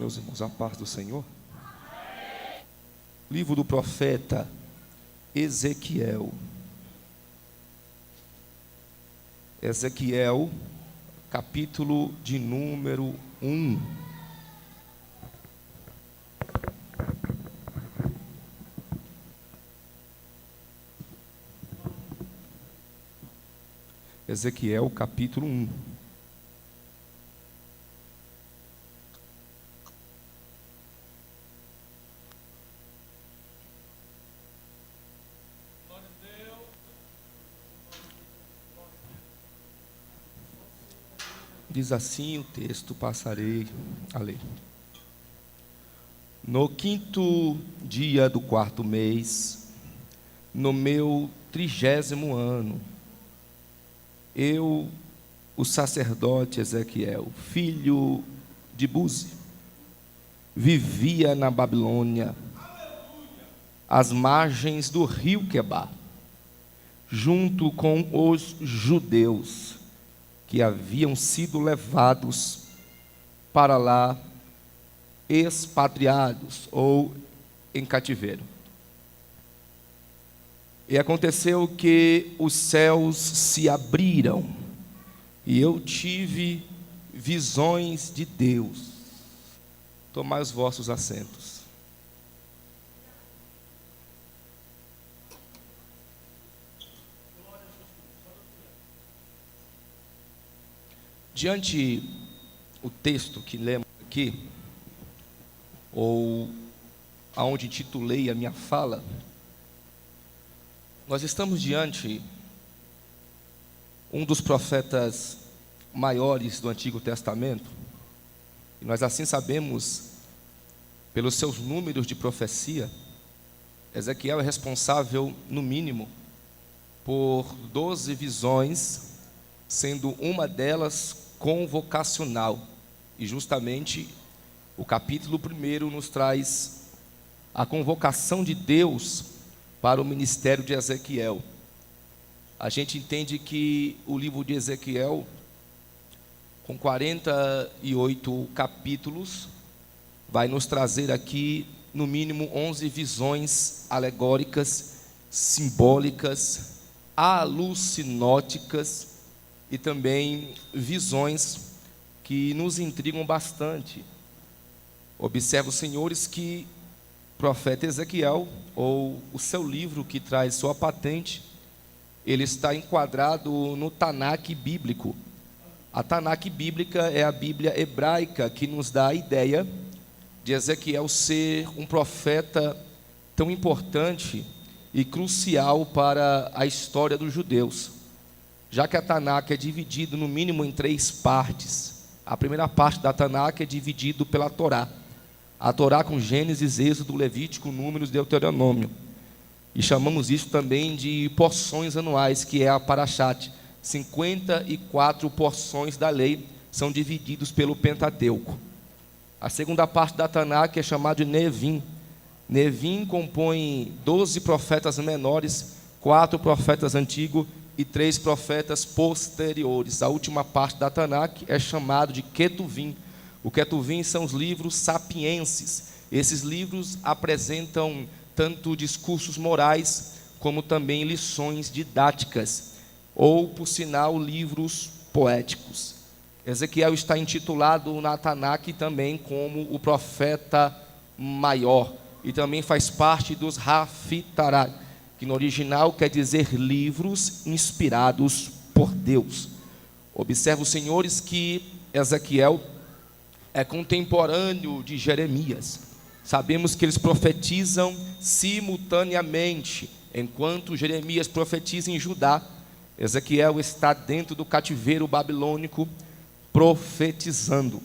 meus irmãos, a paz do Senhor. Livro do profeta Ezequiel. Ezequiel, capítulo de número 1. Ezequiel, capítulo 1. Diz assim o texto, passarei a ler. No 5º dia do 4º mês, no meu 30º ano, eu, o sacerdote Ezequiel, filho de Buzi, vivia na Babilônia, às margens do rio Quebar, junto com os judeus que haviam sido levados para lá, expatriados ou em cativeiro. E aconteceu que os céus se abriram, e eu tive visões de Deus. Tomai os vossos assentos. Diante o texto que lemos aqui, ou aonde intitulei a minha fala, nós estamos diante um dos profetas maiores do Antigo Testamento, e nós assim sabemos pelos seus números de profecia. Ezequiel é responsável, no mínimo, por 12 visões, sendo uma delas convocacional, e justamente o capítulo 1 nos traz a convocação de Deus para o ministério de Ezequiel. A gente entende que o livro de Ezequiel, com 48 capítulos, vai nos trazer aqui, no mínimo, 11 visões alegóricas, simbólicas, alucinóticas, e também visões que nos intrigam bastante. Observe, senhores, que o profeta Ezequiel, ou o seu livro que traz sua patente, ele está enquadrado no Tanak bíblico. A Tanak bíblica é a Bíblia hebraica que nos dá a ideia de Ezequiel ser um profeta tão importante e crucial para a história dos judeus, já que a Tanak é dividida no mínimo em 3 partes. A primeira parte da Tanak é dividida pela Torá. A Torá com Gênesis, Êxodo, Levítico, Números, Deuteronômio. E chamamos isso também de porções anuais, que é a Parashat. 54 porções da lei são divididos pelo Pentateuco. A segunda parte da Tanak é chamada de Nevim. Nevim compõe 12 profetas menores, 4 profetas antigos e 3 profetas posteriores. A última parte da Tanak é chamado de Ketuvim. O Ketuvim são os livros sapienses. Esses livros apresentam tanto discursos morais, como também lições didáticas, ou, por sinal, livros poéticos. Ezequiel está intitulado na Tanak também como o profeta maior, e também faz parte dos Haftarah, que no original quer dizer livros inspirados por Deus. Observe, os senhores, que Ezequiel é contemporâneo de Jeremias. Sabemos que eles profetizam simultaneamente. Enquanto Jeremias profetiza em Judá, Ezequiel está dentro do cativeiro babilônico, profetizando,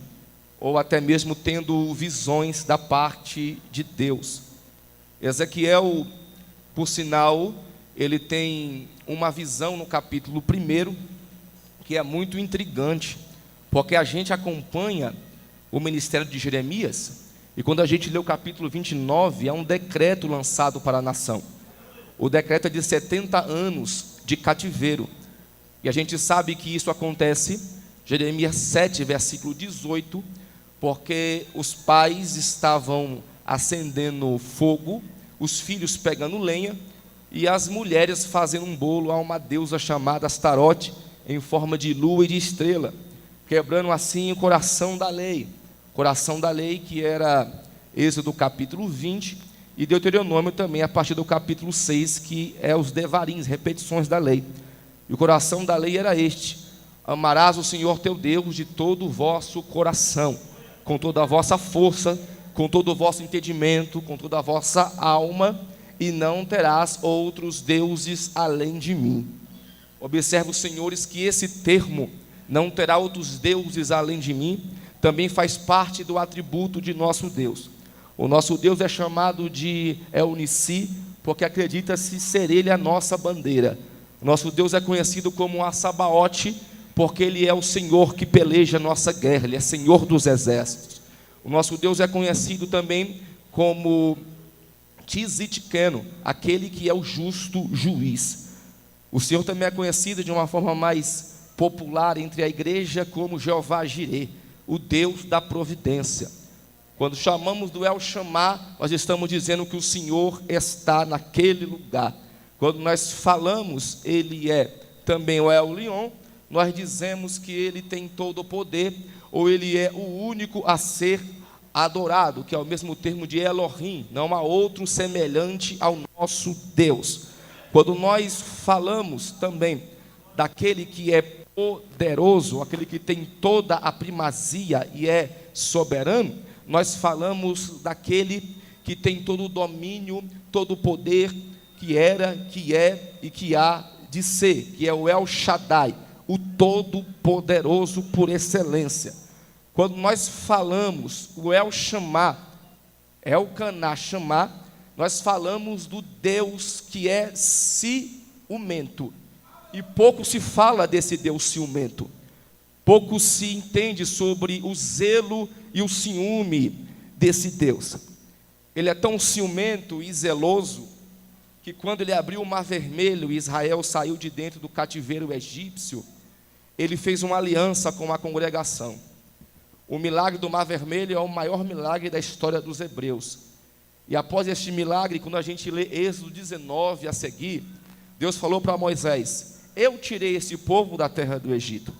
ou até mesmo tendo visões da parte de Deus. Ezequiel, por sinal, ele tem uma visão no capítulo 1, que é muito intrigante, porque a gente acompanha o ministério de Jeremias, e quando a gente lê o capítulo 29, há um decreto lançado para a nação. O decreto é de 70 anos de cativeiro, e a gente sabe que isso acontece, Jeremias 7, versículo 18, porque os pais estavam acendendo fogo, os filhos pegando lenha e as mulheres fazendo um bolo a uma deusa chamada Astarote, em forma de lua e de estrela, quebrando assim o coração da lei. Coração da lei que era Êxodo capítulo 20 e Deuteronômio também a partir do capítulo 6, que é os devarins, repetições da lei. E o coração da lei era este: amarás o Senhor teu Deus de todo o vosso coração, com toda a vossa força, com todo o vosso entendimento, com toda a vossa alma, e não terás outros deuses além de mim. Observe, os senhores, que esse termo, não terá outros deuses além de mim, também faz parte do atributo de nosso Deus. O nosso Deus é chamado de El Nissi, porque acredita-se ser Ele a nossa bandeira. O nosso Deus é conhecido como a Sabaote, porque Ele é o Senhor que peleja a nossa guerra, Ele é Senhor dos exércitos. O nosso Deus é conhecido também como Tzidkenu, aquele que é o justo juiz. O Senhor também é conhecido de uma forma mais popular entre a igreja como Jeová Jireh, o Deus da providência. Quando chamamos do El Shammah, nós estamos dizendo que o Senhor está naquele lugar. Quando nós falamos, Ele é também o El Elyon, nós dizemos que Ele tem todo o poder, ou Ele é o único a ser adorado, que é o mesmo termo de Elohim, não há outro semelhante ao nosso Deus. Quando nós falamos também daquele que é poderoso, aquele que tem toda a primazia e é soberano, nós falamos daquele que tem todo o domínio, todo o poder, que era, que é e que há de ser, que é o El Shaddai, o Todo-Poderoso por excelência. Quando nós falamos o El Shammah, Elcaná Shammah, nós falamos do Deus que é ciumento. E pouco se fala desse Deus ciumento. Pouco se entende sobre o zelo e o ciúme desse Deus. Ele é tão ciumento e zeloso que quando ele abriu o Mar Vermelho e Israel saiu de dentro do cativeiro egípcio, ele fez uma aliança com a congregação. O milagre do Mar Vermelho é o maior milagre da história dos hebreus. E após este milagre, quando a gente lê Êxodo 19 a seguir, Deus falou para Moisés: eu tirei esse povo da terra do Egito.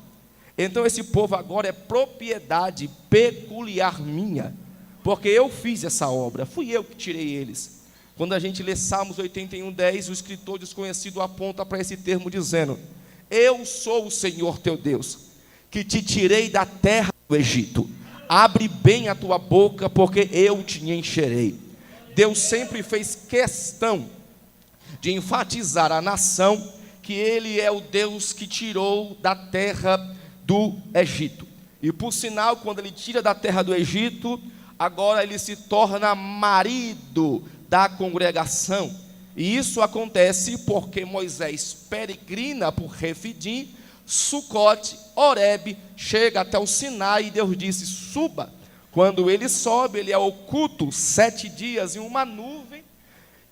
Então esse povo agora é propriedade peculiar minha, porque eu fiz essa obra, fui eu que tirei eles. Quando a gente lê Salmos 81:10, o escritor desconhecido aponta para esse termo dizendo: eu sou o Senhor teu Deus, que te tirei da terra do Egito. Abre bem a tua boca, porque eu te encherei. Deus sempre fez questão de enfatizar à nação que Ele é o Deus que tirou da terra do Egito. E por sinal, quando Ele tira da terra do Egito, agora Ele se torna marido da congregação. E isso acontece porque Moisés peregrina por Refidim, Sucote, Horebe, chega até o Sinai e Deus disse: suba. Quando ele sobe, ele é oculto 7 dias em uma nuvem,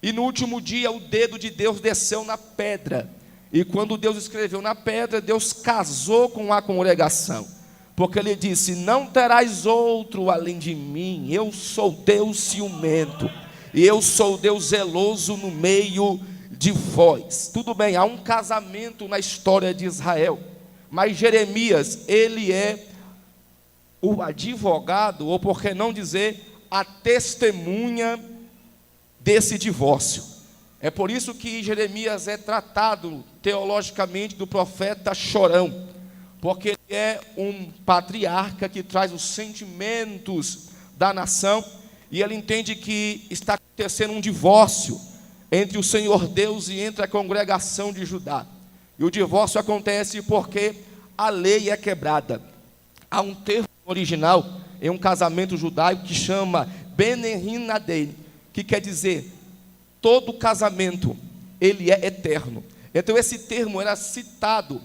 e no último dia o dedo de Deus desceu na pedra, e quando Deus escreveu na pedra, Deus casou com a congregação, porque ele disse: não terás outro além de mim, eu sou Deus ciumento, e eu sou Deus zeloso no meio de vós. Tudo bem, há um casamento na história de Israel, mas Jeremias, ele é o advogado, ou por que não dizer, a testemunha desse divórcio. É por isso que Jeremias é tratado teologicamente do profeta chorão, porque ele é um patriarca que traz os sentimentos da nação, e ele entende que está acontecendo um divórcio entre o Senhor Deus e entre a congregação de Judá. E o divórcio acontece porque a lei é quebrada. Há um termo original em um casamento judaico que chama Benehinadei, que quer dizer todo casamento ele é eterno. Então esse termo era citado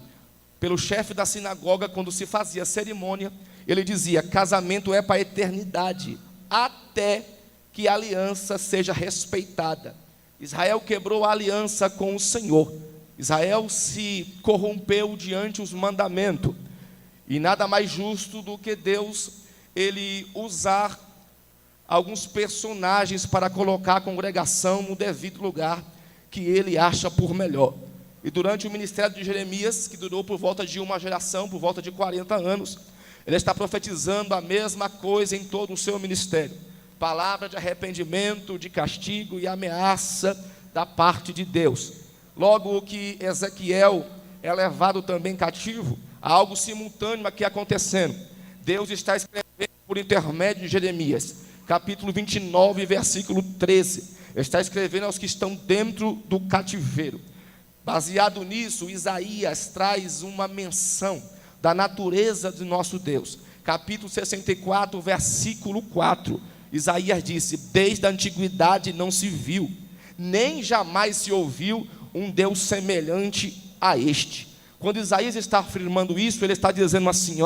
pelo chefe da sinagoga quando se fazia cerimônia. Ele dizia: casamento é para a eternidade, até que a aliança seja respeitada. Israel quebrou a aliança com o Senhor. Israel se corrompeu diante dos mandamentos. E nada mais justo do que Deus ele usar alguns personagens para colocar a congregação no devido lugar que ele acha por melhor. E durante o ministério de Jeremias, que durou por volta de uma geração, por volta de 40 anos, ele está profetizando a mesma coisa em todo o seu ministério. Palavra de arrependimento, de castigo e ameaça da parte de Deus. Logo que Ezequiel é levado também cativo, há algo simultâneo aqui acontecendo. Deus está escrevendo por intermédio de Jeremias, capítulo 29, versículo 13. Está escrevendo aos que estão dentro do cativeiro. Baseado nisso, Isaías traz uma menção da natureza de nosso Deus. Capítulo 64, versículo 4. Isaías disse: desde a antiguidade não se viu, nem jamais se ouviu um Deus semelhante a este. Quando Isaías está afirmando isso, ele está dizendo assim,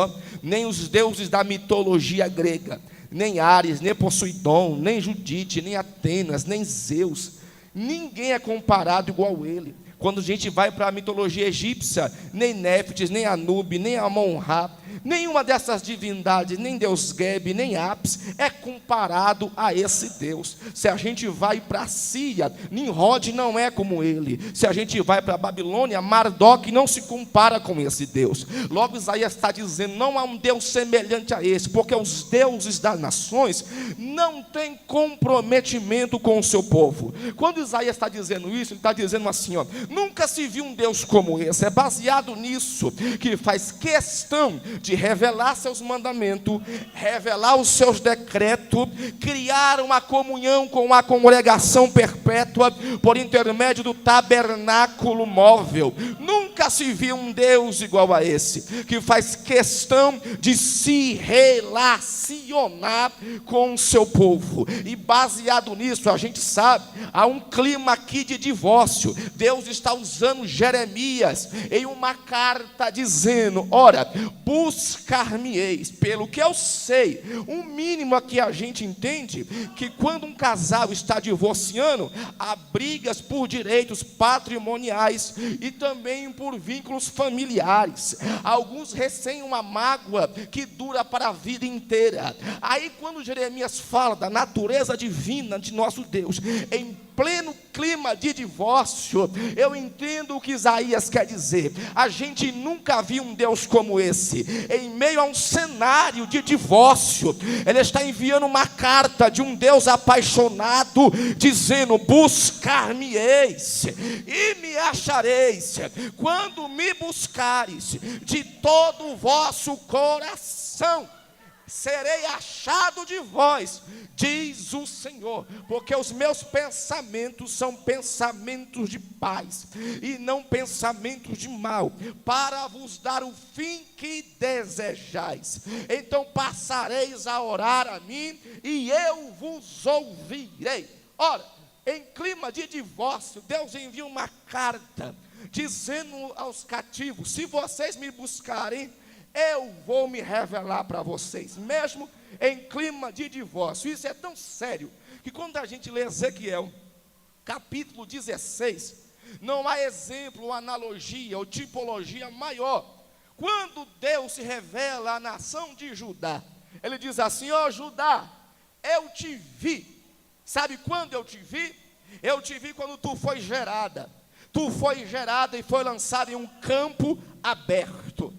nem os deuses da mitologia grega, nem Ares, nem Poseidon, nem Judite, nem Atenas, nem Zeus, ninguém é comparado igual a ele. Quando a gente vai para a mitologia egípcia, nem Néftis, nem Anube, nem Amon-Ra, nenhuma dessas divindades, nem Deus Geb, nem Apis, é comparado a esse Deus. Se a gente vai para a Síria, Nimrod não é como ele. Se a gente vai para a Babilônia, Marduk não se compara com esse Deus. Logo Isaías está dizendo, não há um Deus semelhante a esse, porque os deuses das nações não têm comprometimento com o seu povo. Quando Isaías está dizendo isso, ele está dizendo assim, nunca se viu um Deus como esse. É baseado nisso que faz questão de revelar seus mandamentos, revelar os seus decretos, criar uma comunhão com a congregação perpétua por intermédio do tabernáculo móvel. Nunca se viu um Deus igual a esse, que faz questão de se relacionar com o seu povo. E baseado nisso, a gente sabe, há um clima aqui de divórcio. Deus está usando Jeremias em uma carta dizendo, ora, buscar-me-eis. Pelo que eu sei, o mínimo aqui a gente entende que quando um casal está divorciando, há brigas por direitos patrimoniais e também por vínculos familiares. Alguns recém uma mágoa que dura para a vida inteira. Aí quando Jeremias fala da natureza divina de nosso Deus, em pleno clima de divórcio, eu entendo o que Isaías quer dizer. A gente nunca viu um Deus como esse. Em meio a um cenário de divórcio, ele está enviando uma carta de um Deus apaixonado, dizendo, buscar-me-eis e me achareis, quando me buscares de todo o vosso coração. Serei achado de vós, diz o Senhor, porque os meus pensamentos são pensamentos de paz e não pensamentos de mal, para vos dar o fim que desejais. Então passareis a orar a mim e eu vos ouvirei. Ora, em clima de divórcio, Deus envia uma carta dizendo aos cativos, se vocês me buscarem, eu vou me revelar para vocês, mesmo em clima de divórcio. Isso é tão sério, que quando a gente lê Ezequiel, capítulo 16, não há exemplo, analogia ou tipologia maior. Quando Deus se revela à nação de Judá, ele diz assim, Judá, eu te vi. Sabe quando eu te vi? Eu te vi quando tu foi gerada. Tu foi gerada e foi lançada em um campo aberto.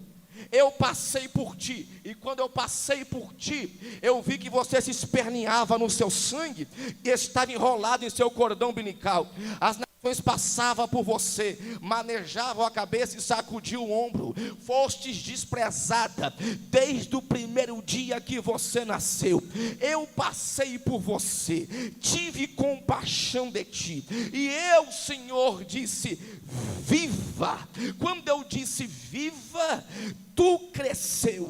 Eu passei por ti, e quando eu passei por ti, eu vi que você se esperneava no seu sangue e estava enrolado em seu cordão umbilical. As nações passavam por você, manejavam a cabeça e sacudiam o ombro. Fostes desprezada desde o primeiro dia que você nasceu. Eu passei por você, tive compaixão de ti, e eu, Senhor, disse, viva. Quando eu disse viva, tu cresceu,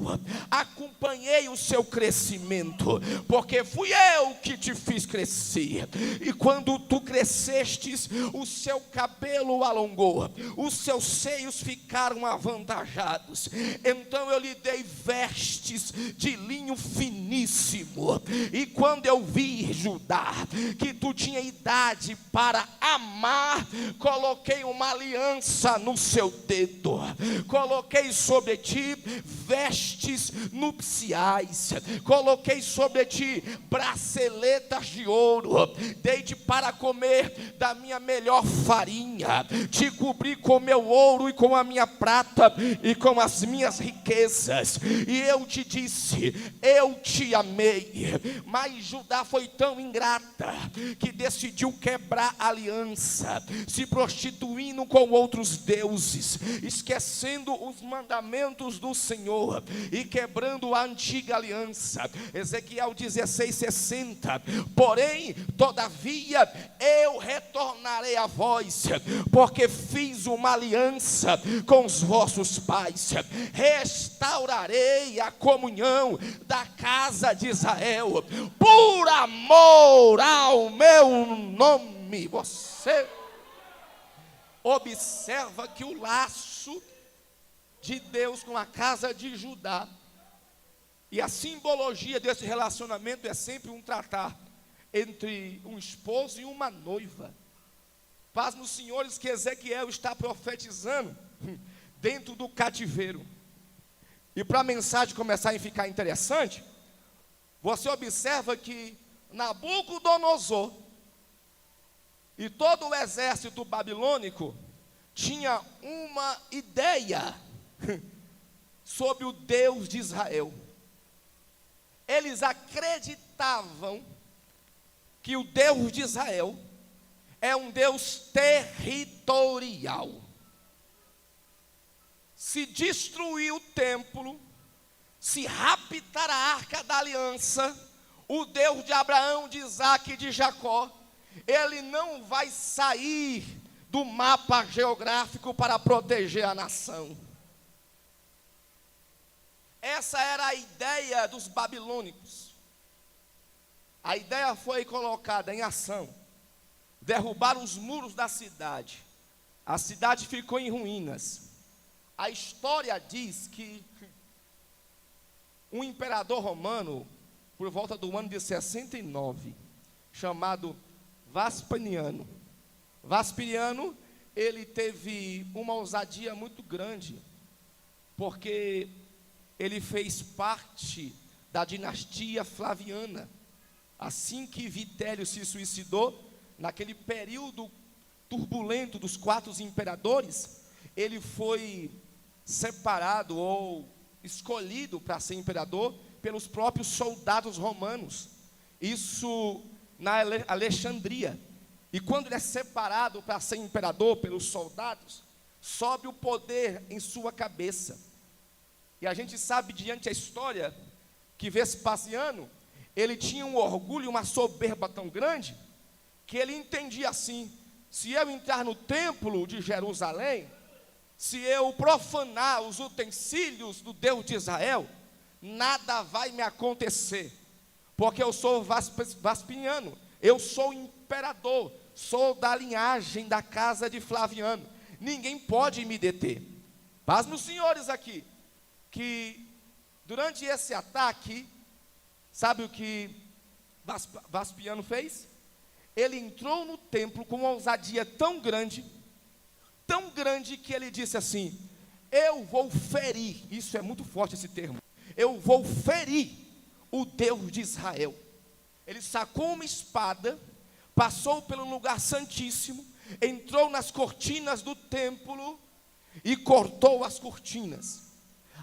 acompanhei o seu crescimento, porque fui eu que te fiz crescer. E quando tu crescestes, o seu cabelo alongou, os seus seios ficaram avantajados. Então eu lhe dei vestes de linho finíssimo. E quando eu vi, Judá, que tu tinha idade para amar, coloquei uma aliança no seu dedo, coloquei sobre ti ti vestes nupciais, coloquei sobre ti braceletas de ouro, dei-te para comer da minha melhor farinha, te cobri com meu ouro e com a minha prata e com as minhas riquezas, e eu te disse, eu te amei. Mas Judá foi tão ingrata que decidiu quebrar a aliança, se prostituindo com outros deuses, esquecendo os mandamentos do Senhor e quebrando a antiga aliança. Ezequiel 16:60. Porém, todavia, eu retornarei a vós, porque fiz uma aliança com os vossos pais, restaurarei a comunhão da casa de Israel, por amor ao meu nome. Você observa que o laço de Deus com a casa de Judá, e a simbologia desse relacionamento é sempre um tratar entre um esposo e uma noiva. Paz nos senhores, que Ezequiel está profetizando dentro do cativeiro. E para a mensagem começar a ficar interessante, você observa que Nabucodonosor e todo o exército babilônico tinha uma ideia sobre o Deus de Israel. Eles acreditavam que o Deus de Israel é um Deus territorial. Se destruir o templo, se raptar a arca da aliança, o Deus de Abraão, de Isaac e de Jacó, ele não vai sair do mapa geográfico para proteger a nação. Essa era a ideia dos babilônicos. A ideia foi colocada em ação. Derrubaram os muros da cidade. A cidade ficou em ruínas. A história diz que um imperador romano, por volta do ano de 69, chamado Vespasiano, ele teve uma ousadia muito grande, porque ele fez parte da dinastia Flaviana. Assim que Vitélio se suicidou, naquele período turbulento dos 4 imperadores, ele foi separado ou escolhido para ser imperador pelos próprios soldados romanos. Isso na Alexandria. E quando ele é separado para ser imperador pelos soldados, sobe o poder em sua cabeça. E a gente sabe, diante da história, que Vespasiano, ele tinha um orgulho, uma soberba tão grande, que ele entendia assim: se eu entrar no templo de Jerusalém, se eu profanar os utensílios do Deus de Israel, nada vai me acontecer, porque eu sou Vespasiano, eu sou imperador, sou da linhagem da casa de Flaviano, ninguém pode me deter. Paz nos senhores aqui, que durante esse ataque, sabe o que Vespasiano fez? Ele entrou no templo com uma ousadia tão grande que ele disse assim: eu vou ferir, isso é muito forte esse termo, eu vou ferir o Deus de Israel. Ele sacou uma espada, passou pelo lugar santíssimo, entrou nas cortinas do templo e cortou as cortinas.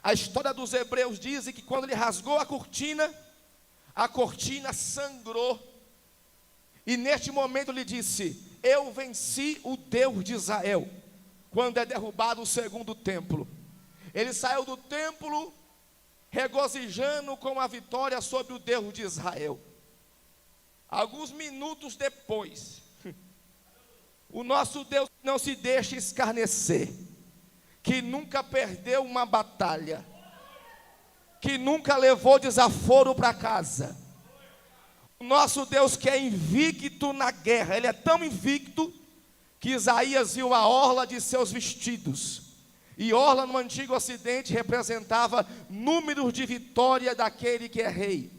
A história dos hebreus diz que quando ele rasgou a cortina sangrou. E neste momento ele disse: eu venci o Deus de Israel. Quando é derrubado o segundo templo, ele saiu do templo regozijando com a vitória sobre o Deus de Israel. Alguns minutos depois, o nosso Deus não se deixa escarnecer, que nunca perdeu uma batalha, que nunca levou desaforo para casa. O nosso Deus que é invicto na guerra, ele é tão invicto que Isaías viu a orla de seus vestidos, e orla no antigo ocidente representava números de vitória daquele que é rei.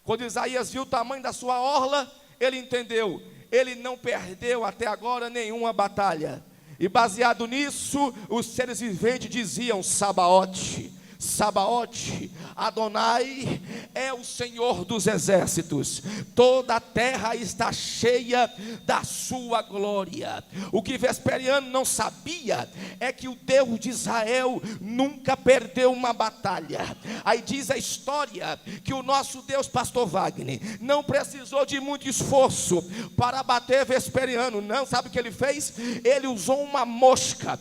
Quando Isaías viu o tamanho da sua orla, ele entendeu: ele não perdeu até agora nenhuma batalha, E baseado nisso, os seres viventes diziam: Sabaote, Sabaote, Adonai é o Senhor dos exércitos, toda a terra está cheia da sua glória. O que Vesperiano não sabia é que o Deus de Israel nunca perdeu uma batalha. Aí diz a história que o nosso Deus, pastor Wagner, não precisou de muito esforço para bater Vesperiano. Não, sabe o que ele fez? Ele usou uma mosca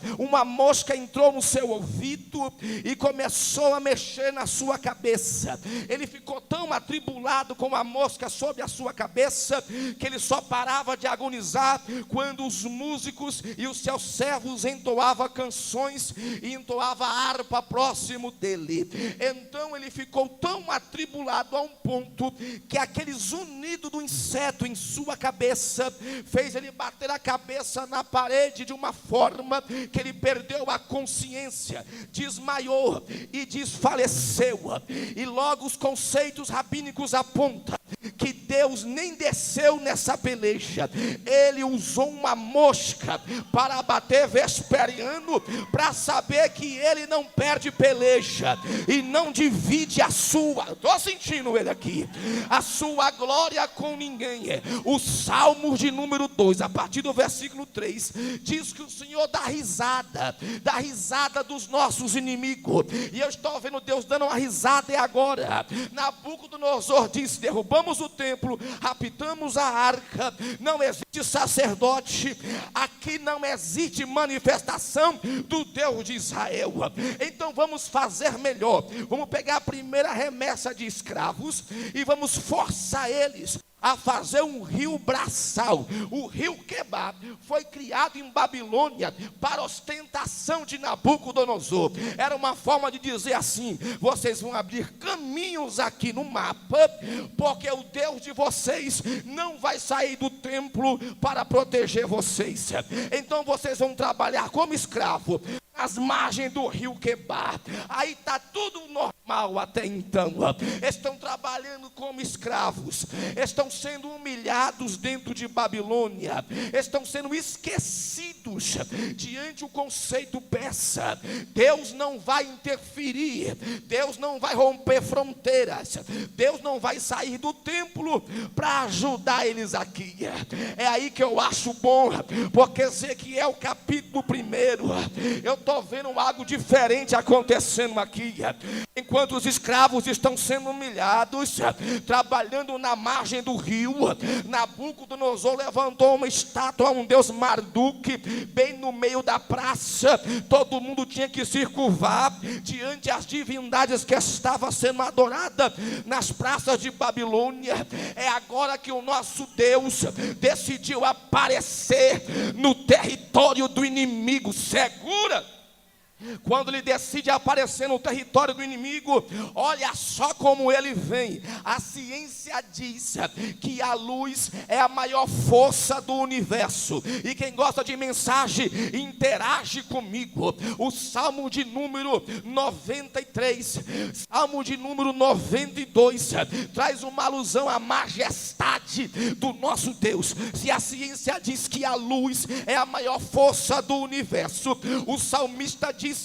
entrou no seu ouvido e começou a mexer na sua cabeça. Ele ficou tão atribulado com a mosca sobre a sua cabeça, que ele só parava de agonizar quando os músicos e os seus servos entoavam canções e entoavam a harpa próximo dele. Então ele ficou tão atribulado a um ponto que aquele zunido do inseto em sua cabeça fez ele bater a cabeça na parede de uma forma que ele perdeu a consciência, desmaiou e desfaleceu. E logo os conceitos rabínicos apontam que Deus nem desceu nessa peleja. Ele usou uma mosca para abater Vesperiano, para saber que ele não perde peleja e não divide a sua, estou sentindo ele aqui, a sua glória com ninguém. O Salmo de número 2, a partir do versículo 3, diz que o Senhor dá risada dos nossos inimigos. E eu estou vendo Deus dando uma risada agora. Nabucodonosor disse: derrubamos o templo, raptamos a arca, não existe sacerdote, aqui não existe manifestação do Deus de Israel. Então vamos fazer melhor, vamos pegar a primeira remessa de escravos e vamos forçar eles a fazer um rio braçal. O rio Quebar foi criado em Babilônia para ostentação de Nabucodonosor. Era uma forma de dizer assim: vocês vão abrir caminhos aqui no mapa, porque o Deus de vocês não vai sair do templo para proteger vocês. Então vocês vão trabalhar como escravo às margens do rio Quebar. Aí está tudo normal até então. Estão trabalhando como escravos, estão sendo humilhados dentro de Babilônia, estão sendo esquecidos diante do conceito persa. Deus não vai interferir, Deus não vai romper fronteiras, Deus não vai sair do templo para ajudar eles aqui. É aí que eu acho bom, porque Ezequiel capítulo 1, eu estou vendo algo diferente acontecendo aqui. Enquanto os escravos estão sendo humilhados, trabalhando na margem do rio, Nabucodonosor levantou uma estátua a um deus Marduk, bem no meio da praça. Todo mundo tinha que se curvar diante das divindades que estavam sendo adoradas nas praças de Babilônia. É agora que o nosso Deus decidiu aparecer no território do inimigo. Segura! Quando ele decide aparecer no território do inimigo, olha só como ele vem. A ciência diz que a luz é a maior força do universo. E quem gosta de mensagem, interage comigo. O Salmo de número 93, Salmo de número 92 traz uma alusão à majestade do nosso Deus. Se a ciência diz que a luz é a maior força do universo, o salmista disse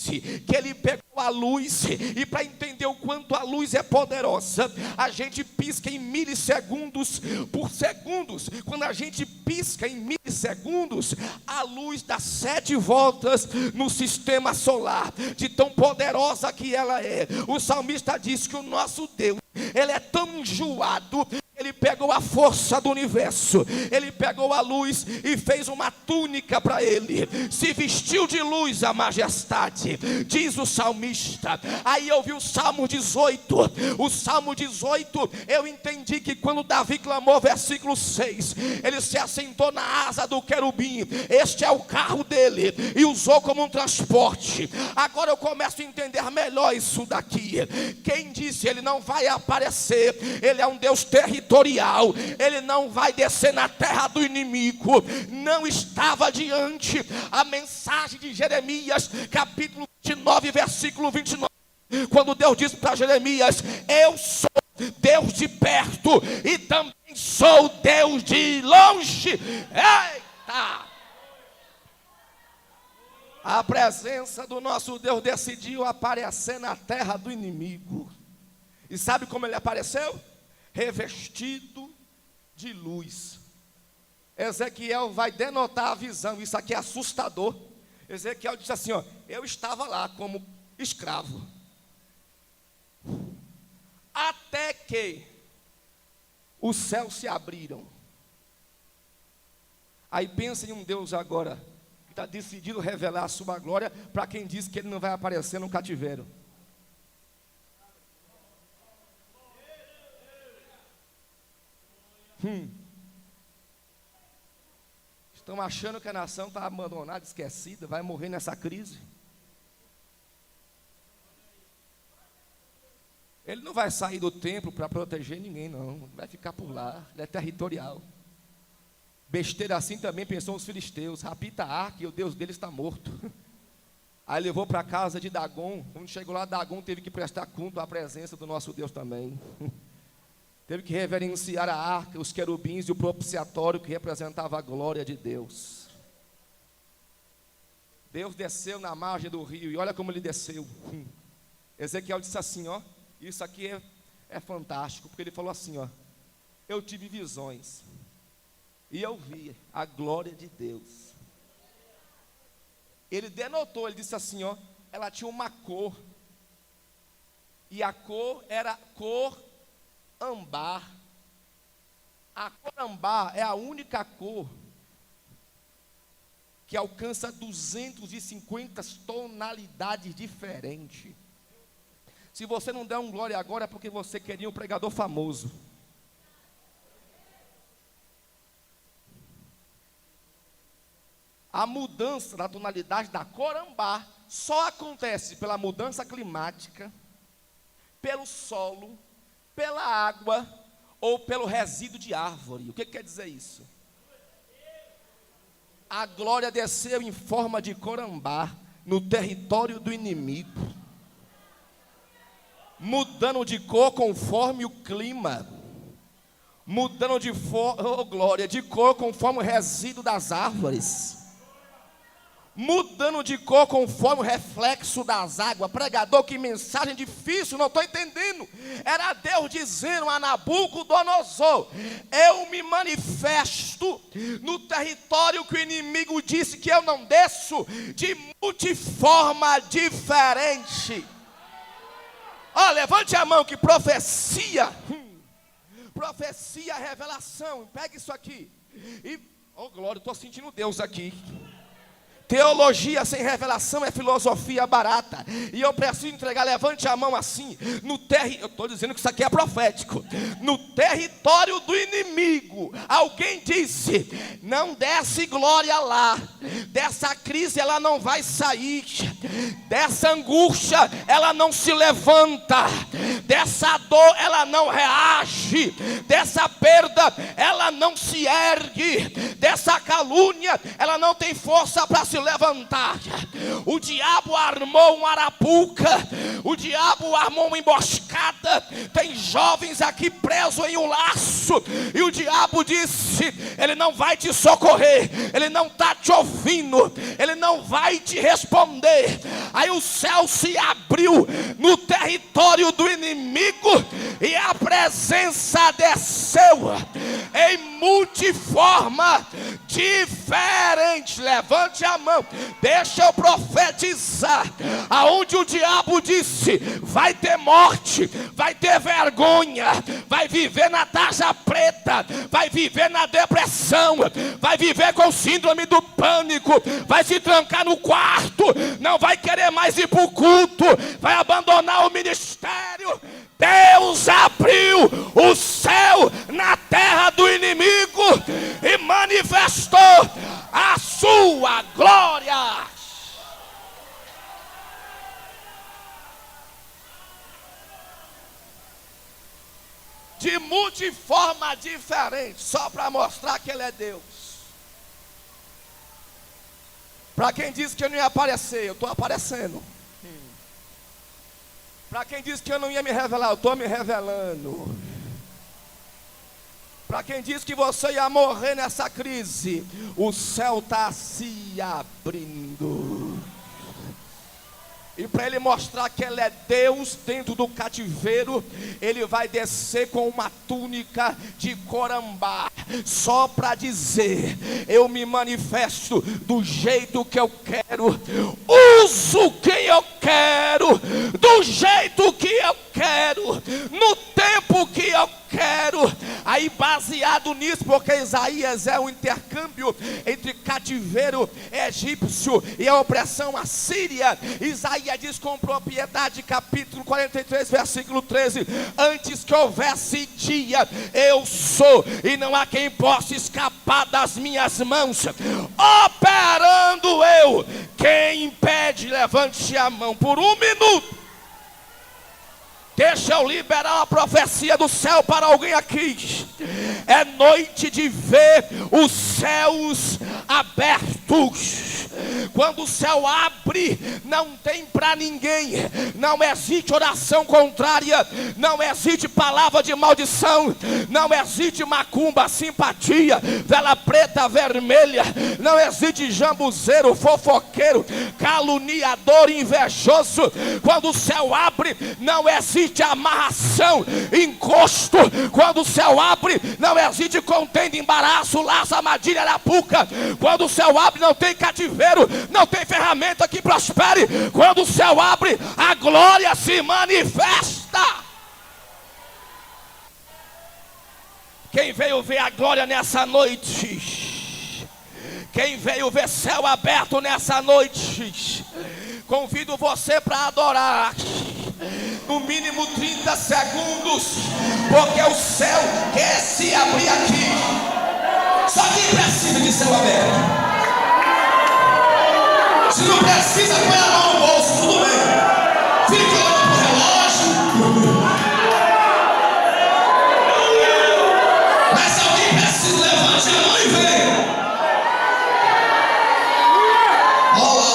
que ele pegou a luz, e para entender o quanto a luz é poderosa, a gente pisca em milissegundos por segundos. Quando a gente pisca em milissegundos, a luz dá 7 voltas no sistema solar, de tão poderosa que ela é. O salmista diz que o nosso Deus, ele é tão enjoado, ele pegou a força do universo, ele pegou a luz e fez uma túnica para ele, se vestiu de luz a majestade, diz o salmista. Aí eu vi o Salmo 18, eu entendi que quando Davi clamou, versículo 6, ele se assentou na asa do querubim, este é o carro dele, e usou como um transporte. Agora eu começo a entender melhor isso daqui. Quem disse ele não vai aparecer, ele é um Deus territorial, ele não vai descer na terra do inimigo. Não estava diante a mensagem de Jeremias, capítulo 29, versículo 29, quando Deus disse para Jeremias: eu sou Deus de perto e também sou Deus de longe. Eita! A presença do nosso Deus decidiu aparecer na terra do inimigo. E sabe como ele apareceu? Revestido de luz. Ezequiel vai denotar a visão. Isso aqui é assustador. Ezequiel disse assim, ó: eu estava lá como escravo, até que os céus se abriram. Aí pensa em um Deus agora que está decidido revelar a sua glória para quem diz que ele não vai aparecer no cativeiro. Estão achando que a nação está abandonada, esquecida, vai morrer nessa crise. Ele não vai sair do templo para proteger ninguém, não. Vai ficar por lá, ele é territorial. Besteira assim também pensou os filisteus. Rapita a arca e o Deus deles está morto. Aí levou para a casa de Dagon. Quando chegou lá, Dagon teve que prestar culto à presença do nosso Deus também. Teve que reverenciar a arca, os querubins e o propiciatório que representava a glória de Deus. Deus desceu na margem do rio, e olha como ele desceu. Ezequiel disse assim, ó: isso aqui é fantástico, porque ele falou assim, ó: eu tive visões, e eu vi a glória de Deus. Ele denotou, ele disse assim, ó: ela tinha uma cor, e a cor era cor âmbar. A cor âmbar é a única cor que alcança 250 tonalidades diferentes. Se você não der um glória agora é porque você queria um pregador famoso. A mudança da tonalidade da cor âmbar só acontece pela mudança climática, pelo solo, pela água ou pelo resíduo de árvore. O que quer dizer isso? A glória desceu em forma de cor âmbar no território do inimigo, mudando de cor conforme o clima, mudando de glória, de cor conforme o resíduo das árvores, mudando de cor conforme o reflexo das águas. Pregador, que mensagem difícil, não estou entendendo. Era Deus dizendo a Nabucodonosor: eu me manifesto no território que o inimigo disse que eu não desço, de multiforma diferente. Ó, levante a mão que profecia, profecia, revelação. Pega isso aqui e, oh glória, estou sentindo Deus aqui. Teologia sem revelação é filosofia barata. E eu preciso entregar, levante a mão assim. Eu estou dizendo que isso aqui é profético. No território do inimigo, alguém disse: não desce glória lá. Dessa crise ela não vai sair. Dessa angústia ela não se levanta. Dessa dor ela não reage. Dessa perda ela não se ergue. Dessa calúnia ela não tem força para se levantar. O diabo armou uma arapuca, o diabo armou uma emboscada. Tem jovens aqui presos em um laço, e o diabo disse: ele não vai te socorrer, ele não está te ouvindo, ele não vai te responder. Aí o céu se abriu no território do inimigo, e a presença desceu em multiforma diferente. Levante a mão, deixa eu profetizar. Aonde o diabo disse: vai ter morte, vai ter vergonha, vai viver na tarja preta, vai viver na depressão, vai viver com síndrome do pânico, vai se trancar no quarto, não vai querer mais ir para o culto, vai abandonar o ministério. Deus abriu o céu na terra do inimigo e manifestou a sua glória. De multiforma diferente, só para mostrar que Ele é Deus. Para quem disse que eu não ia aparecer, eu estou aparecendo. Para quem disse que eu não ia me revelar, eu estou me revelando. Para quem diz que você ia morrer nessa crise, o céu está se abrindo. E para ele mostrar que ele é Deus dentro do cativeiro, ele vai descer com uma túnica de corambá, só para dizer: eu me manifesto do jeito que eu quero, uso quem eu quero, do jeito que eu quero, no tempo que eu quero. Aí, baseado nisso, porque Isaías é um intercâmbio entre cativeiro egípcio e a opressão assíria, Isaías diz com propriedade, capítulo 43, versículo 13: antes que houvesse dia, eu sou, e não há quem possa escapar das minhas mãos. Operando eu, quem impede, levante a mão por um minuto. Deixa eu liberar uma profecia do céu para alguém aqui. É noite de ver os céus abertos. Quando o céu abre, não tem para ninguém. Não existe oração contrária, não existe palavra de maldição, não existe macumba, simpatia, vela preta, vermelha, não existe jambuzeiro, fofoqueiro, caluniador, invejoso. Quando o céu abre, não existe amarração, encosto. Quando o céu abre, não existe contenda, embaraço, laço, armadilha, arapuca. Quando o céu abre, não tem cativeiro, não tem ferramenta que prospere. Quando o céu abre, a glória se manifesta. Quem veio ver a glória nessa noite? Quem veio ver céu aberto nessa noite? Convido você para adorar no mínimo 30 segundos, porque o céu quer se abrir aqui. Só quem precisa de céu aberto. Se não precisa, põe a mão no bolso, tudo bem. Fica olhando pro relógio. Mas se alguém precisa, levante a mão e vem. Olá,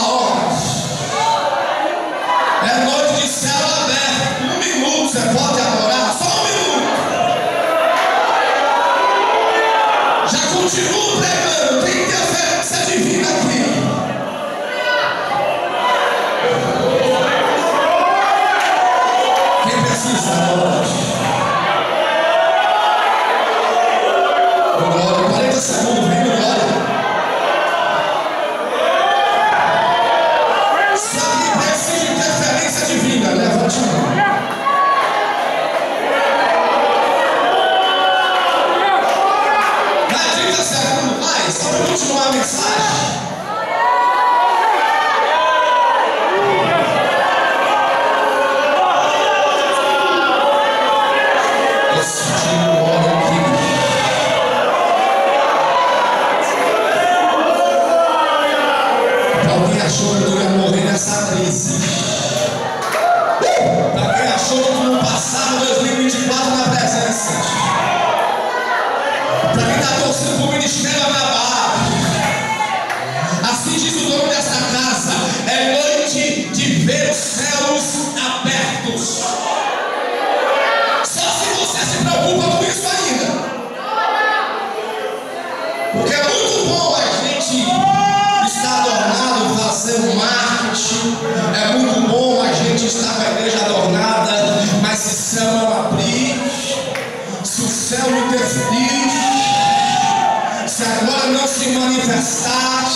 é noite de céu aberto. Um minuto, você pode adorar, só um minuto. Já continuo pregando, tem que ter oferência divina aqui. Quem precisa agora? Glória, 40 segundos, vem glória. Se alguém precisa de interferência divina, levante a mão. Vai 30 segundos mais, só para continuar a mensagem. Alguém achou que eu ia morrer nessa crise? Para quem achou que não passava 2024 na presença? Para quem está torcendo para o ministério acabar? Assim diz o dono dessa casa: é noite de ver os céus abertos. Só se você se preocupa com isso ainda. Porque é muito bom a gente estar adornado, fazer um marketing. É muito bom a gente estar com a igreja adornada. Mas se o céu não abrir, se o céu não interferir, se agora não se manifestar,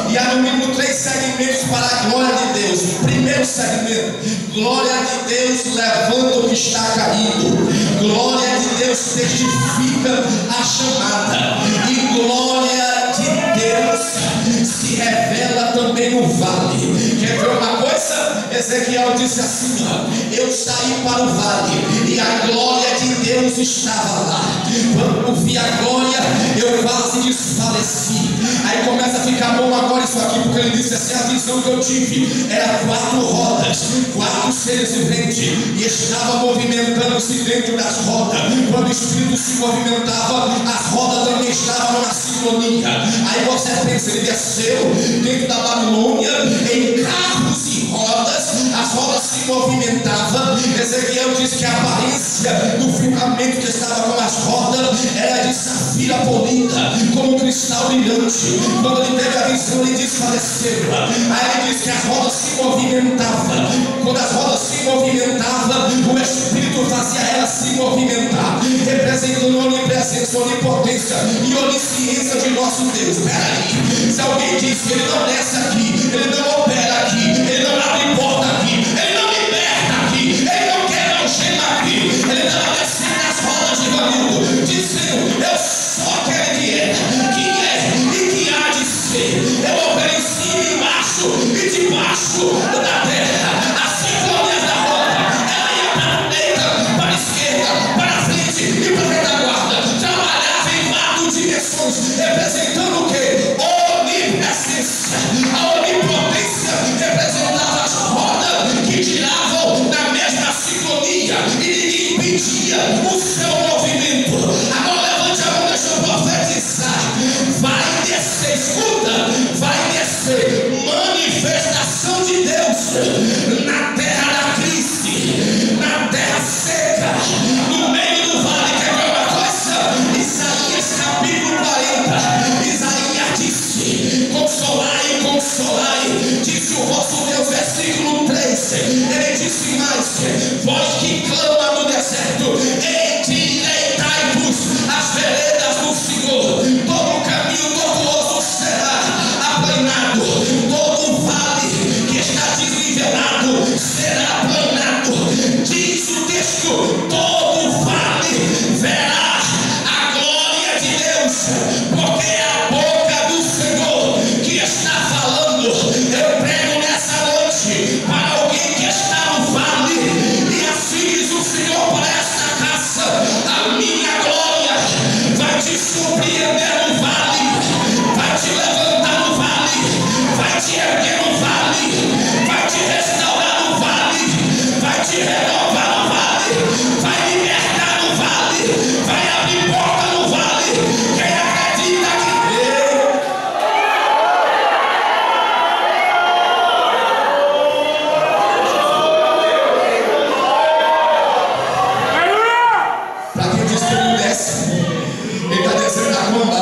e há no mínimo 3 segmentos para a glória de Deus. Primeiro segmento: glória de Deus levanta o que está caído. Glória de Deus testifica a chamada. E glória de Deus se revela também no vale. Quer ver uma coisa? Ezequiel disse assim: eu saí para o vale e a glória de Deus estava lá. Quando eu vi a glória, eu quase desfaleci. Aí começa a ficar bom agora isso aqui, porque ele disse assim: a visão que eu tive era 4 rodas, 4 seres viventes, e estava movimentando-se dentro das rodas. Quando o Espírito se movimentava, as rodas também estavam numa sintonia. Aí você pensa, ele desceu dentro da Babilônia em carros e as rodas se movimentavam. Ezequiel diz que a aparência do firmamento que estava com as rodas era de safira polida, como cristal brilhante. Quando ele teve a visão, ele desfaleceu. Aí ele diz que as rodas se movimentavam. Quando as rodas se movimentavam, o Espírito fazia elas se movimentar, representando a onipresença, onipotência e onisciência de nosso Deus. Peraí, se alguém diz que ele não desce aqui, ele não opera aqui, ele não abre porta aqui, ele não liberta aqui, ele não quebra o gema aqui, ele estava descendo as rodas de Vanildo, dizendo: eu sou aquele que é e que há de ser. Eu opero em cima, embaixo e debaixo da terra. As sinfonias da roda, ela ia para a direita, para a esquerda, para a frente e para a retaguarda. Trabalhava em 4 dimensões, representando o quê? Onipresença. A onipotência representava as rodas que giravam na mesma sincronia e impedia o seu movimento. Agora levante a mão, deixa eu profetizar. Vai descer, escuta, vai descer manifestação de Deus na terra da crise, na terra seca, no meio do vale. Quer ver uma coisa? Isaías capítulo 40, Isaías disse: consolai, consolai, disse o vosso Deus, versículo 3. Ele disse mais: vós que clama no deserto, endireitai-vos as veredas do Senhor, todo o caminho tortuoso será aplanado, todo vale que está desnivelado será aplanado. Diz o texto: todo vale verá a glória de Deus, porque é a boca do Senhor que está falando. Eu prego nessa noite para alguém que está no vale, e assim diz o Senhor para esta casa: a minha glória vai te surpreender no vale, vai te levantar no vale, vai te erguer no vale, vai te restaurar no vale, vai te renovar no vale, vai libertar no vale, vai abrir porta no vale. Quem acredita que Deus... Para quem diz que ele não desce, ele está descendo na cama,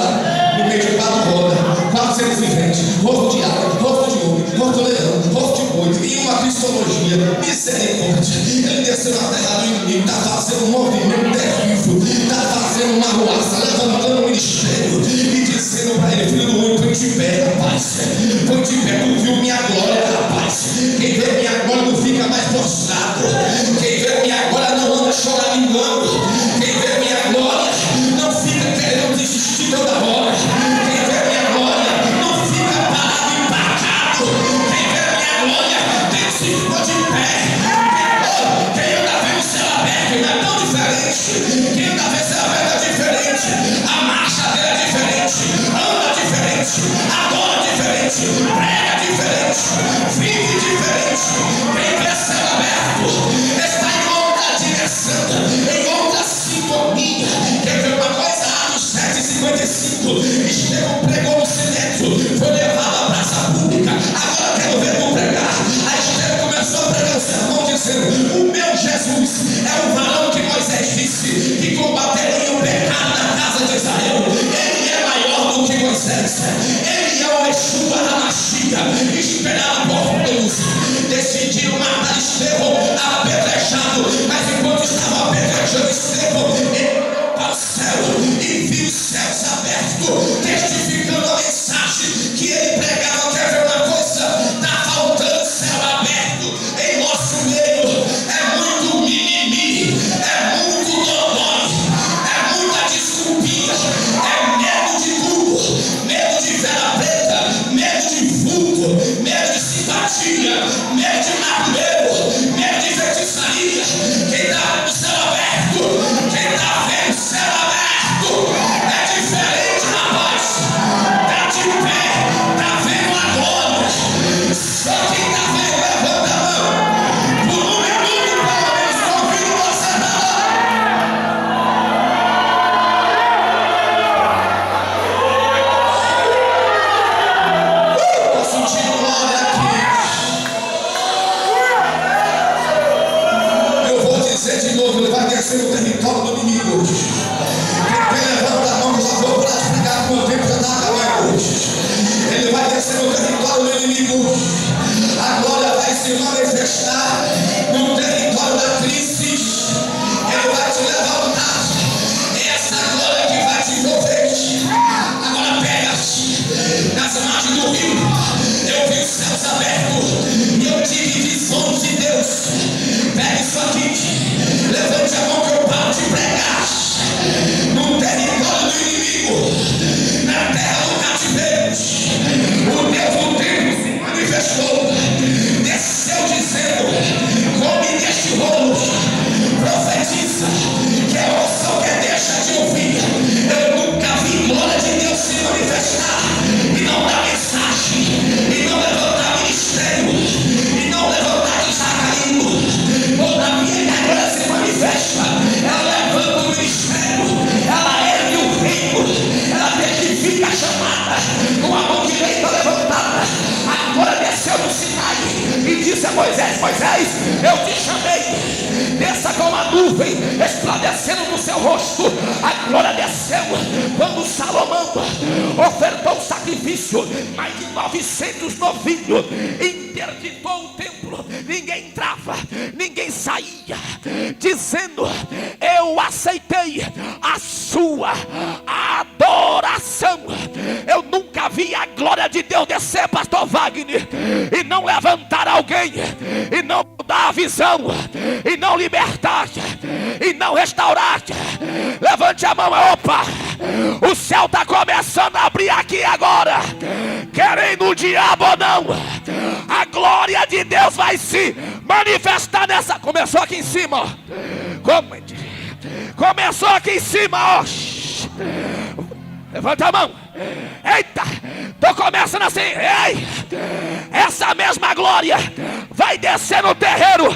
no meio de 4 rodas, 420, rosto de água, rosto de homem, rosto de leão, rosto de boi, e uma cristologia, misericórdia. Ele desceu na terra do inimigo, está fazendo um movimento terrível, está fazendo uma arruaça, levantando o ministério e dizendo para ele: filho do homem, põe de pé, rapaz, põe de pé. Tu viu minha glória, rapaz? Quem vê minha glória não fica mais prostrado, quem vê minha glória não anda choramingando, quem vê minha glória não fica querendo desistir toda hora, quem vê minha glória não fica parado, empacado, quem vê minha glória tem que se pôr de pé. Quem anda vendo o céu aberto ainda é tão diferente, quem anda vendo o céu aberto é diferente, a marcha dele é diferente, anda diferente, adora diferente, prega diferente, vive diferente. Quem vê céu aberto está em outra direção, em outra sintonia. Quer ver uma coisa? Atos 7:55, Estevão pregou no Sinédrio, foi levado à praça pública. Agora quero ver tu pregar. Aí Estevão começou a pregar o sermão dizendo: o meu Jesus é o varão que Moisés disse que combateria o pecado da casa de Israel. Ele é maior do que Moisés, ele é o Yeshua HaMashiach, esperado por Deus. Decidiram matar Estevão apedrejado, mas enquanto estavam apedrejando Estevão, ele olhou para o céu e viu os céus abertos, testificando a Salomão ofertou um sacrifício, mais de 900 novilhos, interditou o templo, ninguém entrava, ninguém saía, dizendo: eu aceitei a sua adoração. Eu nunca vi a glória de Deus descer, pastor Wagner, e não levantar alguém, e não dar a visão, e não libertar, e não restaurar. Levante a mão. Opa, o céu está começando a abrir aqui agora. Querendo o diabo ou não, a glória de Deus vai se manifestar nessa. Começou aqui em cima, ó. Começou aqui em cima, ó. Levanta a mão. Eita, tô começando assim. Ei, essa mesma glória vai descer no terreiro,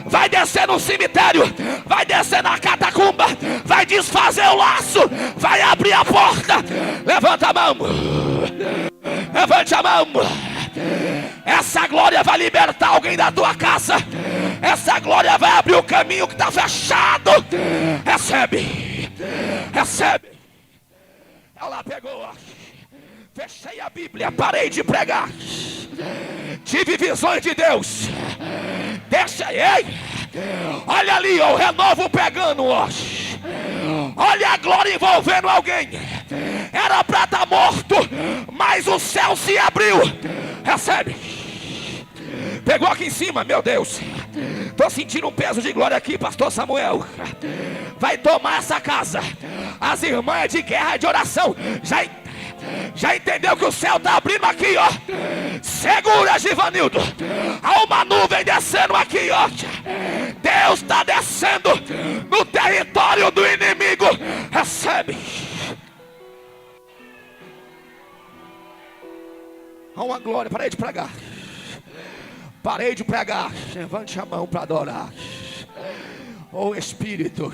vai descer no cemitério, vai descer na catacumba, vai desfazer o laço, vai abrir a porta. Levanta a mão. Levante a mão. Essa glória vai libertar alguém da tua casa. Essa glória vai abrir o caminho que está fechado. Recebe. Recebe. Ela pegou. Fechei a Bíblia, parei de pregar. Tive visões de Deus. Deixa aí. Olha ali, ó, o renovo pegando, ó. Olha a glória envolvendo alguém. Era para estar morto, mas o céu se abriu. Recebe. Pegou aqui em cima, meu Deus. Estou sentindo um peso de glória aqui, pastor Samuel. Vai tomar essa casa. As irmãs de guerra e de oração já entendeu que o céu está abrindo aqui, ó. Segura, Givanildo. Há uma nuvem descendo aqui, ó. Deus está descendo no território do inimigo. Recebe. Há uma glória. Parei de pregar. Parei de pregar. Levante a mão para adorar. Oh Espírito.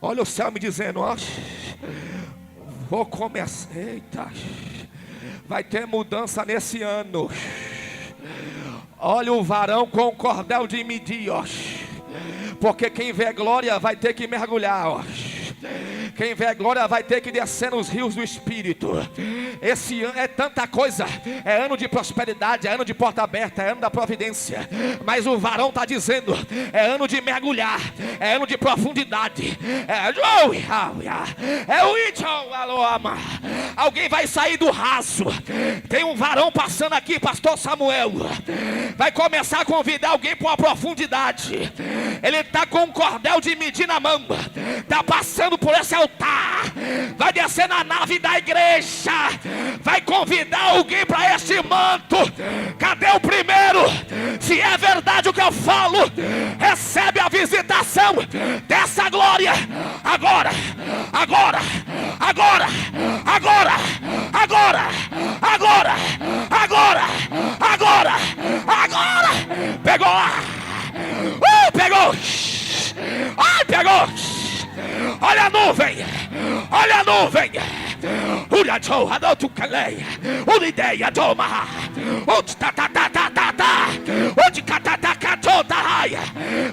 Olha o céu me dizendo, ó. Vou começar. Eita. Vai ter mudança nesse ano. Olha o varão com o cordel de medir, ó. Porque quem vê glória vai ter que mergulhar, ó. Quem vê glória vai ter que descer nos rios do Espírito. Esse ano é tanta coisa. É ano de prosperidade, é ano de porta aberta, é ano da providência. Mas o varão está dizendo: é ano de mergulhar, é ano de profundidade. Alguém vai sair do raso. Tem um varão passando aqui, pastor Samuel. Vai começar a convidar alguém para uma profundidade. Ele está com um cordel de medir na mão. Está passando por esse altar. Vai descer na nave da igreja. Vai convidar alguém para este manto. Cadê o primeiro? Se é verdade o que eu falo, recebe a visitação dessa glória. Agora, agora, agora, agora, agora, agora, agora, agora, agora. Pegou lá. Pegou. Ai, pegou. Olha a nuvem. Olha a nuvem.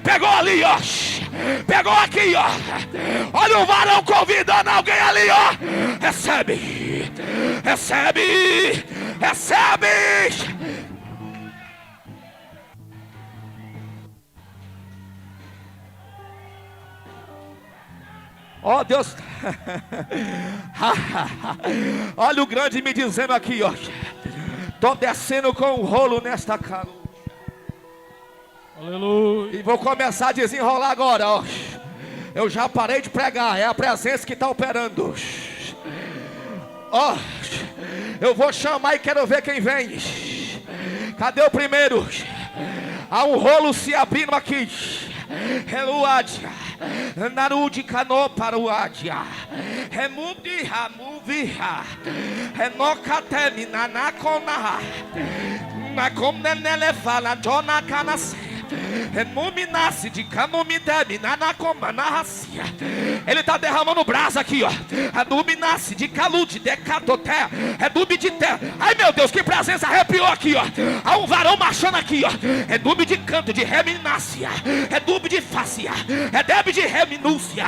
Pegou ali, ó. Pegou aqui, ó. Olha o varão convidando alguém ali, ó. Recebe. Recebe. Recebe. Ó Deus. Olha o grande me dizendo aqui, ó. Tô descendo com um rolo nesta casa. Aleluia. E vou começar a desenrolar agora, ó. Eu já parei de pregar. É a presença que está operando. Ó, eu vou chamar e quero ver quem vem. Cadê o primeiro? Há um rolo se abrindo aqui. Reluadia, Narudi cano paruadia, Remudi hamuviha, Renocatemi nanacona, Nacomnele fala Jona canas, Renuminasse de canomideme, nanacoma, narracia. Ele está derramando brasa aqui, ó. Renuminasse de calude, decatoté, redube de terra. Ai meu Deus, que presença arrepiou aqui, ó. Há um varão marchando aqui, ó. Redube de canto, de reminácia, redube de fácia, redebe de reminúcia,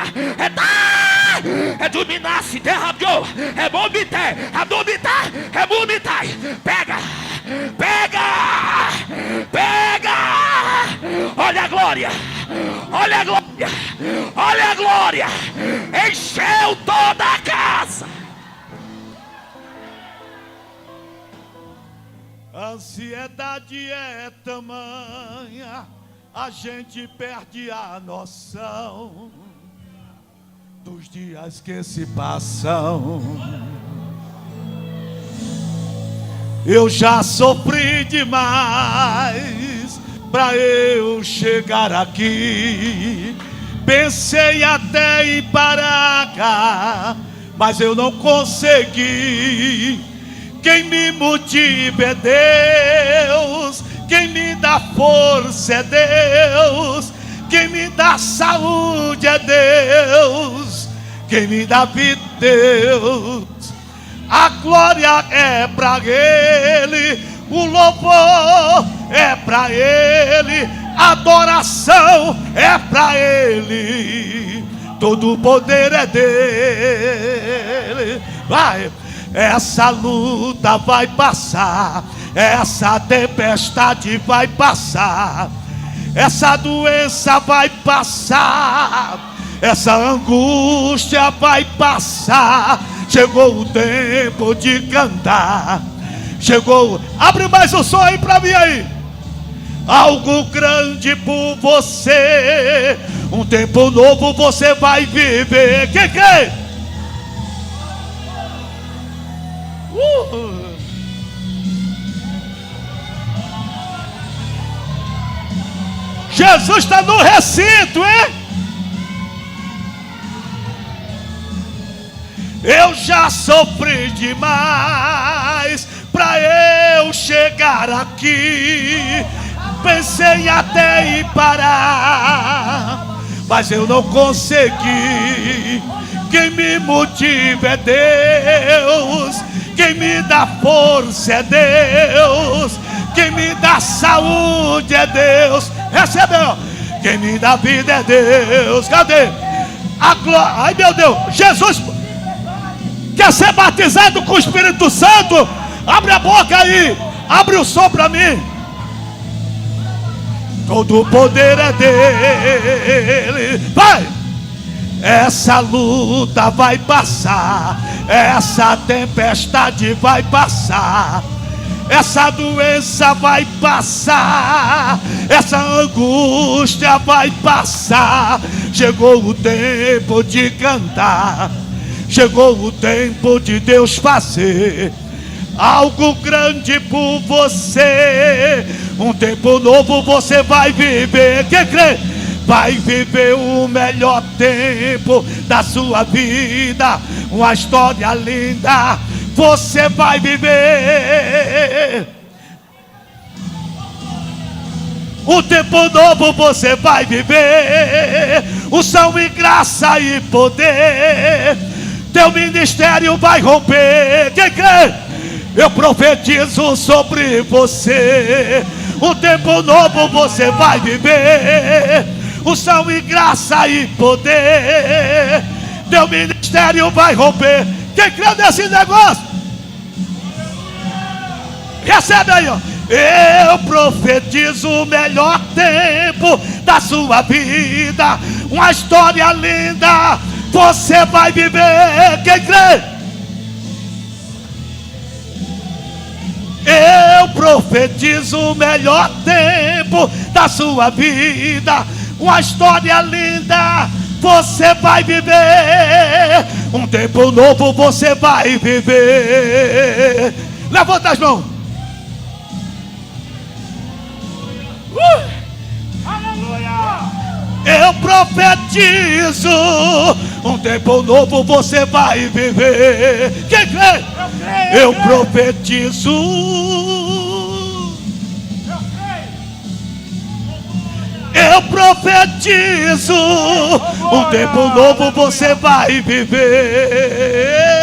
reduminasse, derramou, remomité, redubité, remumitai. Pega, pega, pega. Olha a glória, olha a glória, olha a glória. Encheu toda a casa. A ansiedade é tamanha, a gente perde a noção dos dias que se passam. Eu já sofri demais pra eu chegar aqui. Pensei até em parar, mas eu não consegui. Quem me motiva é Deus, quem me dá força é Deus, quem me dá saúde é Deus, quem me dá vida é Deus. A glória é pra Ele, o louvor é pra Ele, a adoração é pra Ele, todo o poder é dele. Vai! Essa luta vai passar, essa tempestade vai passar, essa doença vai passar, essa angústia vai passar. Chegou o tempo de cantar. Chegou, abre mais o som aí pra mim aí. Algo grande por você, um tempo novo você vai viver. Que é? Jesus está no recinto, hein? Eu já sofri demais pra eu chegar aqui. Pensei até em parar, mas eu não consegui. Quem me motiva é Deus, quem me dá força é Deus, quem me dá saúde é Deus. Recebeu? Quem me dá vida é Deus. Cadê? A glória. Ai meu Deus, Jesus quer ser batizado com o Espírito Santo? Abre a boca aí, abre o som para mim. Todo o poder é dele. Vai! Essa luta vai passar, essa tempestade vai passar, essa doença vai passar, essa angústia vai passar. Chegou o tempo de cantar, chegou o tempo de Deus fazer algo grande por você. Um tempo novo você vai viver. Quem crê? Vai viver o melhor tempo da sua vida, uma história linda você vai viver. Um tempo novo você vai viver, unção e graça e poder, teu ministério vai romper. Quem crê? Eu profetizo sobre você, um tempo novo você vai viver, unção e graça e poder, teu ministério vai romper. Quem crê nesse negócio? Recebe aí, ó. Eu profetizo o melhor tempo da sua vida, uma história linda você vai viver. Quem crê? Eu profetizo o melhor tempo da sua vida, uma história linda você vai viver, um tempo novo você vai viver. Levanta as mãos. Aleluia! Eu profetizo um tempo novo você vai viver. Quem crê? Eu profetizo. Eu profetizo, um tempo novo você vai viver.